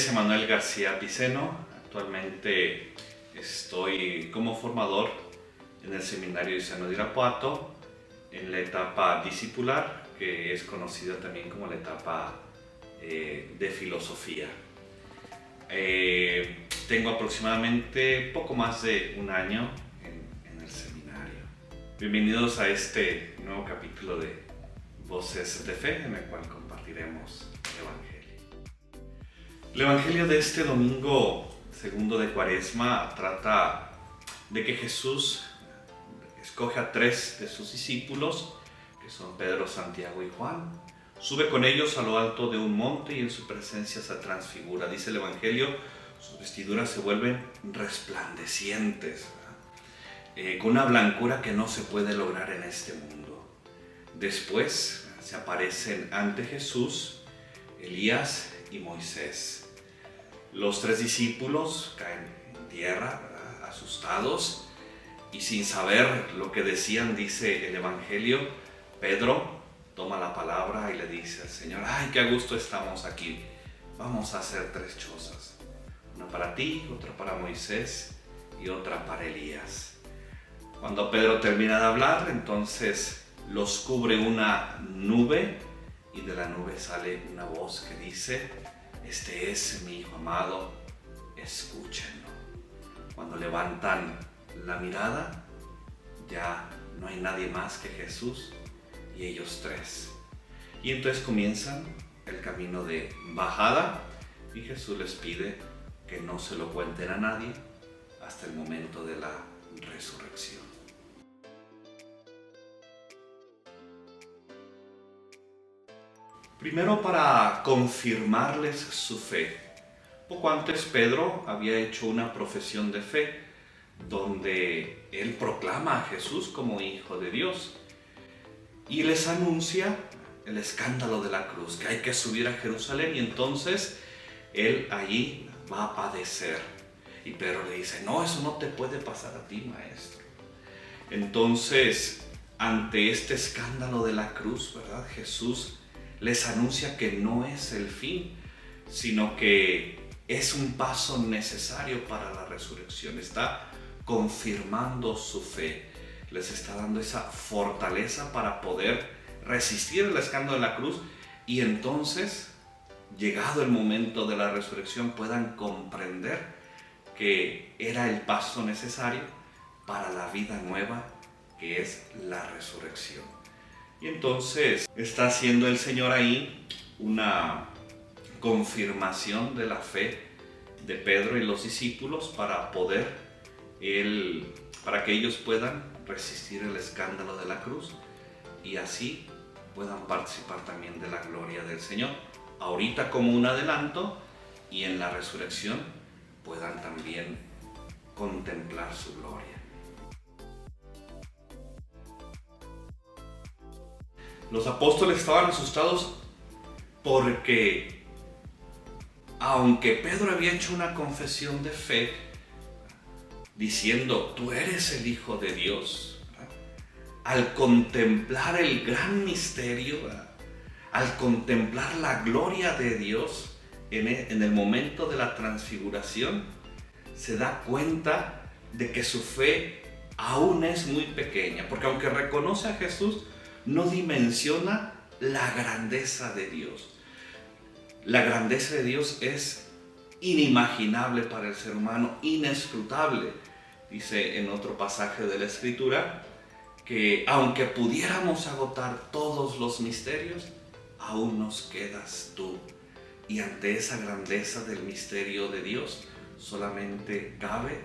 es Emanuel García Piceno. Actualmente estoy como formador en el Seminario Diocesano de Irapuato en la etapa discipular, que es conocida también como la etapa de filosofía. Tengo aproximadamente poco más de un año en el seminario. Bienvenidos a este nuevo capítulo de Voces de Fe, en el cual compartiremos el Evangelio. El Evangelio de este domingo segundo de Cuaresma trata de que Jesús escoge a 3 de sus discípulos, que son Pedro, Santiago y Juan. Sube con ellos a lo alto de un monte y en su presencia se transfigura. Dice el Evangelio, sus vestiduras se vuelven resplandecientes, con una blancura que no se puede lograr en este mundo. Después se aparecen ante Jesús Elías y Moisés. Los 3 discípulos caen en tierra, ¿verdad?, asustados y sin saber lo que decían. Dice el Evangelio, Pedro toma la palabra y le dice al Señor: ¡ay, qué a gusto estamos aquí! Vamos a hacer 3 chozas, una para ti, otra para Moisés y otra para Elías. Cuando Pedro termina de hablar, entonces los cubre una nube y de la nube sale una voz que dice: este es mi Hijo amado, escúchenlo. Cuando levantan la mirada, ya no hay nadie más que Jesús y ellos 3. Y entonces comienzan el camino de bajada y Jesús les pide que no se lo cuenten a nadie hasta el momento de la resurrección. Primero, para confirmarles su fe. Poco antes Pedro había hecho una profesión de fe donde él proclama a Jesús como Hijo de Dios y les anuncia el escándalo de la cruz, que hay que subir a Jerusalén y entonces él allí va a padecer. Y Pedro le dice: no, eso no te puede pasar a ti, maestro. Entonces, ante este escándalo de la cruz, ¿verdad?, Jesús les anuncia que no es el fin, sino que es un paso necesario para la resurrección. Está confirmando su fe, les está dando esa fortaleza para poder resistir el escándalo de la cruz y entonces, llegado el momento de la resurrección, puedan comprender que era el paso necesario para la vida nueva, que es la resurrección. Y entonces está haciendo el Señor ahí una confirmación de la fe de Pedro y los discípulos para que ellos puedan resistir el escándalo de la cruz y así puedan participar también de la gloria del Señor. Ahorita como un adelanto, y en la resurrección puedan también contemplar su gloria. Los apóstoles estaban asustados porque, aunque Pedro había hecho una confesión de fe diciendo: tú eres el Hijo de Dios, ¿verdad?, al contemplar el gran misterio, ¿verdad?, al contemplar la gloria de Dios en el momento de la transfiguración, se da cuenta de que su fe aún es muy pequeña, porque aunque reconoce a Jesús, no dimensiona la grandeza de Dios. La grandeza de Dios es inimaginable para el ser humano, inescrutable. Dice en otro pasaje de la Escritura que aunque pudiéramos agotar todos los misterios, aún nos quedas tú. Y ante esa grandeza del misterio de Dios, solamente cabe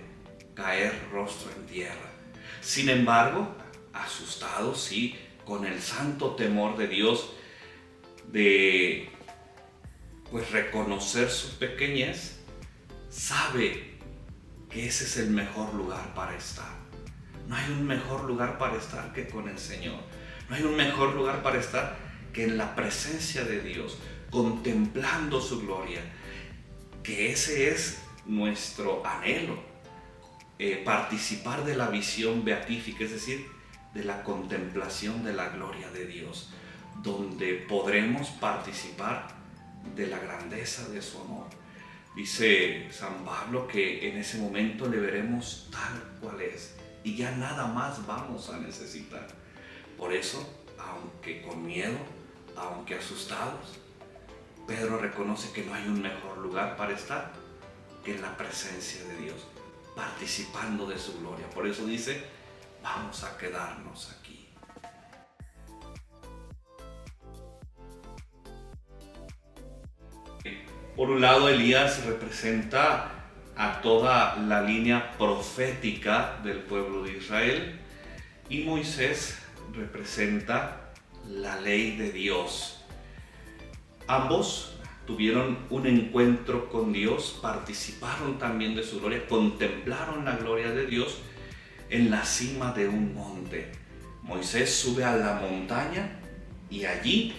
caer rostro en tierra. Sin embargo, asustados, sí, con el santo temor de Dios, de reconocer su pequeñez, sabe que ese es el mejor lugar para estar. No hay un mejor lugar para estar que con el Señor. No hay un mejor lugar para estar que en la presencia de Dios, contemplando su gloria, que ese es nuestro anhelo, participar de la visión beatífica, es decir, de la contemplación de la gloria de Dios, donde podremos participar de la grandeza de su amor, Dice San Pablo que en ese momento le veremos tal cual es y ya nada más vamos a necesitar. Por eso, aunque con miedo, aunque asustados, Pedro reconoce que no hay un mejor lugar para estar que en la presencia de Dios, participando de su gloria. Por eso dice, vamos a quedarnos aquí. Por un lado, Elías representa a toda la línea profética del pueblo de Israel y Moisés representa la ley de Dios. Ambos tuvieron un encuentro con Dios, participaron también de su gloria, contemplaron la gloria de Dios en la cima de un monte. Moisés sube a la montaña y allí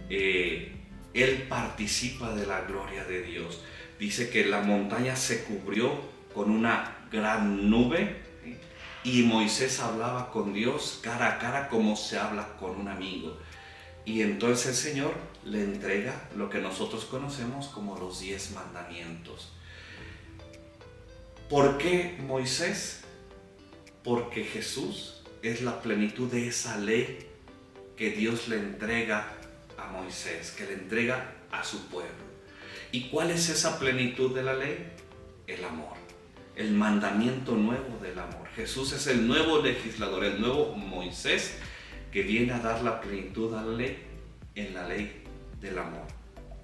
él participa de la gloria de Dios. Dice que la montaña se cubrió con una gran nube, ¿sí? Y Moisés hablaba con Dios cara a cara como se habla con un amigo. Y entonces el Señor le entrega lo que nosotros conocemos como los 10 mandamientos. ¿Por qué Moisés? Porque Jesús es la plenitud de esa ley que Dios le entrega a Moisés, que le entrega a su pueblo. ¿Y cuál es esa plenitud de la ley? El amor, el mandamiento nuevo del amor. Jesús es el nuevo legislador, el nuevo Moisés que viene a dar la plenitud a la ley en la ley del amor.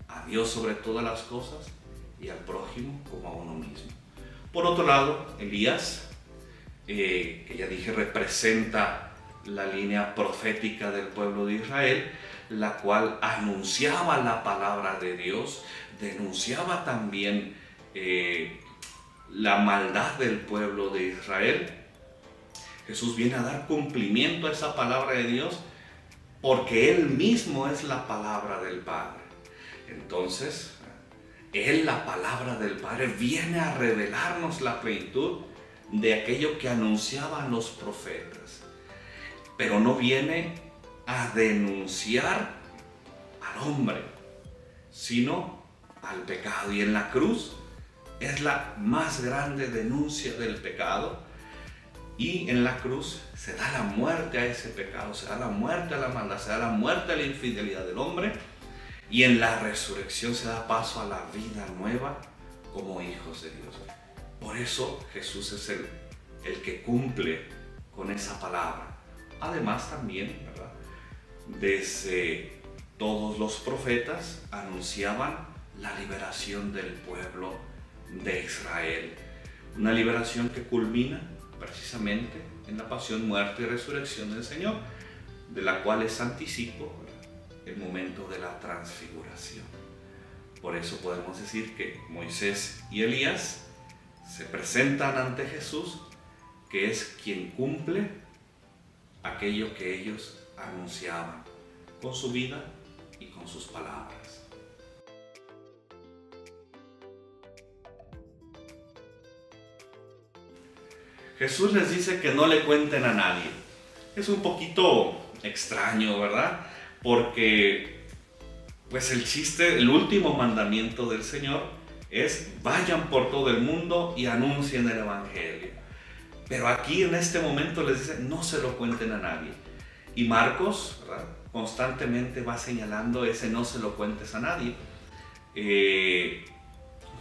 A Dios sobre todas las cosas y al prójimo como a uno mismo. Por otro lado, Elías, que ya dije representa la línea profética del pueblo de Israel, la cual anunciaba la palabra de Dios, denunciaba también la maldad del pueblo de Israel. Jesús viene a dar cumplimiento a esa palabra de Dios porque Él mismo es la palabra del Padre. Entonces, Él, la palabra del Padre, viene a revelarnos la plenitud de aquello que anunciaban los profetas. Pero no viene a denunciar al hombre, sino al pecado. Y en la cruz es la más grande denuncia del pecado. Y en la cruz se da la muerte a ese pecado, se da la muerte a la maldad, se da la muerte a la infidelidad del hombre. Y en la resurrección se da paso a la vida nueva como hijos de Dios. Por eso Jesús es el que cumple con esa palabra. Además también, ¿verdad?, desde todos los profetas anunciaban la liberación del pueblo de Israel. Una liberación que culmina precisamente en la pasión, muerte y resurrección del Señor, de la cual es anticipo el momento de la transfiguración. Por eso podemos decir que Moisés y Elías se presentan ante Jesús, que es quien cumple aquello que ellos anunciaban con su vida y con sus palabras. Jesús les dice que no le cuenten a nadie. Es un poquito extraño, ¿verdad? Porque pues el último mandamiento del Señor es vayan por todo el mundo y anuncien el Evangelio. Pero aquí en este momento les dice no se lo cuenten a nadie. Y Marcos, ¿verdad?, constantemente va señalando ese no se lo cuentes a nadie.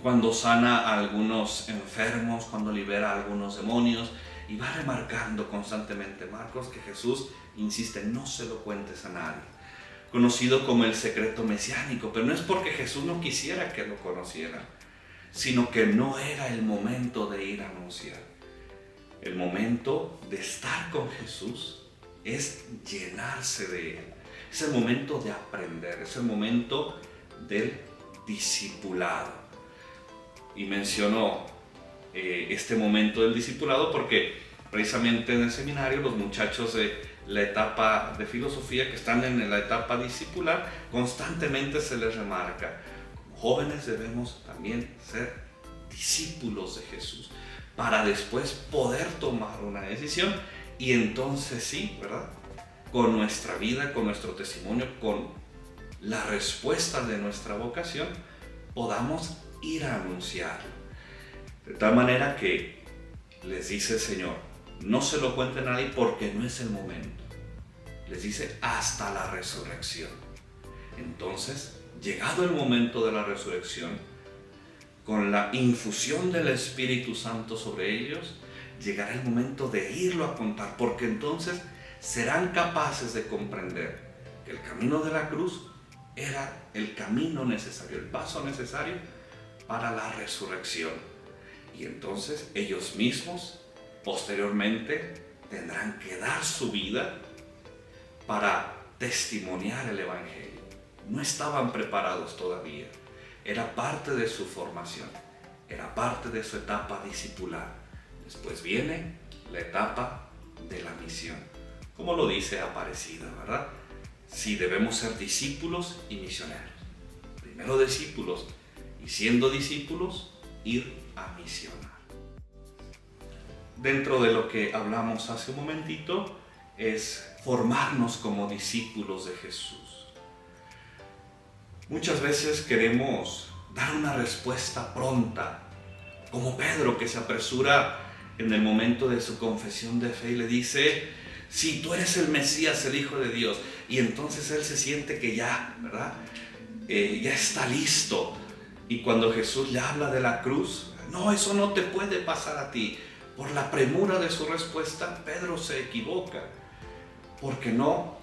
Cuando sana a algunos enfermos, cuando libera a algunos demonios, y va remarcando constantemente Marcos que Jesús insiste, no se lo cuentes a nadie. Conocido como el secreto mesiánico, pero no es porque Jesús no quisiera que lo conocieran, sino que no era el momento de ir a anunciar. El momento de estar con Jesús es llenarse de Él. Es el momento de aprender, es el momento del discipulado. Y menciono este momento del discipulado porque precisamente en el seminario los muchachos de la etapa de filosofía que están en la etapa discipular constantemente se les remarca: como jóvenes debemos también ser discípulos de Jesús para después poder tomar una decisión y entonces sí, ¿verdad?, con nuestra vida, con nuestro testimonio, con la respuesta de nuestra vocación, podamos ir a anunciarlo. De tal manera que les dice el Señor, no se lo cuente a nadie porque no es el momento. Les dice hasta la resurrección. Entonces, llegado el momento de la resurrección, con la infusión del Espíritu Santo sobre ellos, llegará el momento de irlo a contar, porque entonces serán capaces de comprender que el camino de la cruz era el camino necesario, el paso necesario para la resurrección. Y entonces ellos mismos, posteriormente, tendrán que dar su vida para testimoniar el Evangelio. No estaban preparados todavía. Era parte de su formación, era parte de su etapa discipular. Después viene la etapa de la misión. Como lo dice Aparecida, ¿verdad? Sí, debemos ser discípulos y misioneros. Primero discípulos, y siendo discípulos, ir a misionar. Dentro de lo que hablamos hace un momentito, es formarnos como discípulos de Jesús. Muchas veces queremos dar una respuesta pronta, como Pedro, que se apresura en el momento de su confesión de fe y le dice, si tú eres el Mesías, el Hijo de Dios, y entonces él se siente que ya, ¿verdad? Ya está listo. Y cuando Jesús le habla de la cruz, no, eso no te puede pasar a ti. Por la premura de su respuesta, Pedro se equivoca, porque no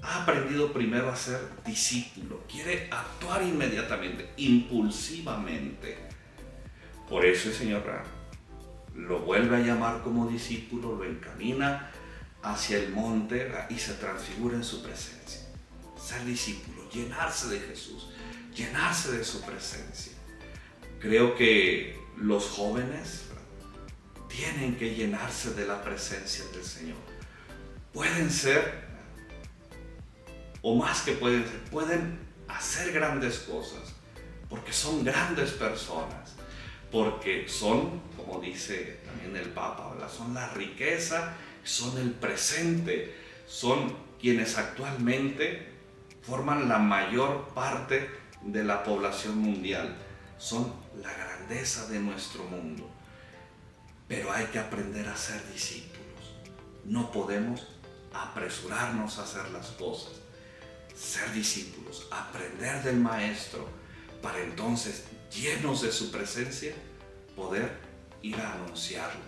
ha aprendido primero a ser discípulo, quiere actuar inmediatamente, impulsivamente. Por eso el Señor lo vuelve a llamar como discípulo, lo encamina hacia el monte y se transfigura en su presencia. Ser discípulo, llenarse de Jesús, llenarse de su presencia. Creo que los jóvenes tienen que llenarse de la presencia del Señor. Pueden ser, o más que pueden ser, pueden hacer grandes cosas, porque son grandes personas, porque son, como dice también el Papa, ¿verdad? Son la riqueza, son el presente, son quienes actualmente forman la mayor parte de la población mundial, son la grandeza de nuestro mundo. Pero hay que aprender a ser discípulos. No podemos apresurarnos a hacer las cosas. Ser discípulos, aprender del Maestro, para entonces, llenos de su presencia, poder ir a anunciarlo.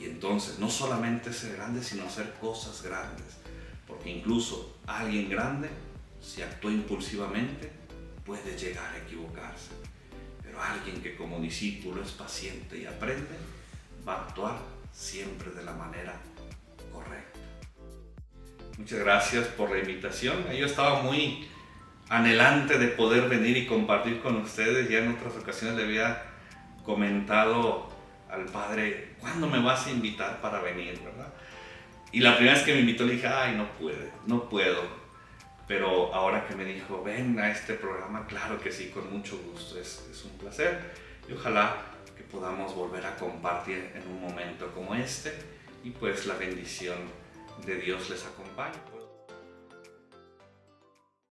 Y entonces, no solamente ser grande, sino hacer cosas grandes. Porque incluso alguien grande, si actúa impulsivamente, puede llegar a equivocarse. Pero alguien que como discípulo es paciente y aprende, va a actuar siempre de la manera correcta. Muchas gracias por la invitación. Yo estaba muy anhelante de poder venir y compartir con ustedes. Ya en otras ocasiones le había comentado al Padre, ¿cuándo me vas a invitar para venir, verdad? Y la primera vez que me invitó le dije, ay, no puedo. Pero ahora que me dijo, ven a este programa, claro que sí, con mucho gusto, es un placer. Y ojalá que podamos volver a compartir en un momento como este y pues la bendición de Dios les acompañe.